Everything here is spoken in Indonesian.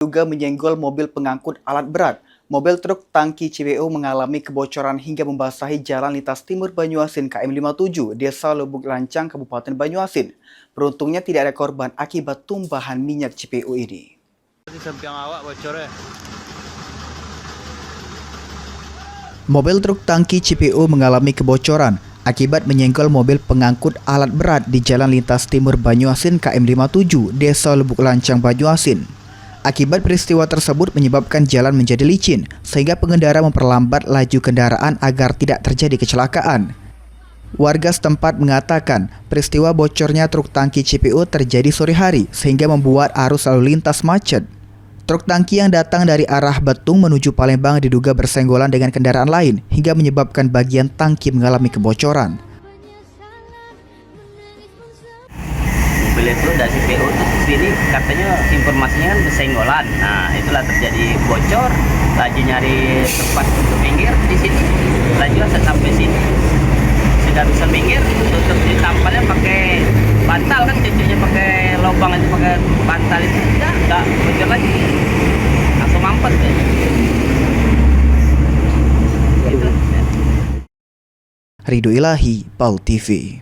juga menyenggol mobil pengangkut alat berat. Mobil truk tangki CPO mengalami kebocoran hingga membasahi jalan lintas timur Banyuasin KM 57, Desa Lubuk Lancang, Kabupaten Banyuasin. Beruntungnya tidak ada korban akibat tumpahan minyak CPO ini. Mobil truk tangki CPO mengalami kebocoran akibat menyenggol mobil pengangkut alat berat di jalan lintas timur Banyuasin KM 57, Desa Lubuk Lancang, Banyuasin. Akibat peristiwa tersebut menyebabkan jalan menjadi licin, sehingga pengendara memperlambat laju kendaraan agar tidak terjadi kecelakaan. Warga setempat mengatakan peristiwa bocornya truk tangki CPO terjadi sore hari, sehingga membuat arus lalu lintas macet. Truk tangki yang datang dari arah Betung menuju Palembang diduga bersenggolan dengan kendaraan lain, hingga menyebabkan bagian tangki mengalami kebocoran. Mobil itu dari CPO itu ke sini katanya informasinya kan bersenggolan. Nah, itulah terjadi bocor. Laju nyari tempat untuk minggir di sini. Laju sampai sini. Sudah bisa minggir, tutup di tampalnya pakai bantal kan, cucunya pakai lubang itu pakai bantal itu. Enggak bocor lagi. Langsung mampet ya. Ridho Ilahi, PAL TV.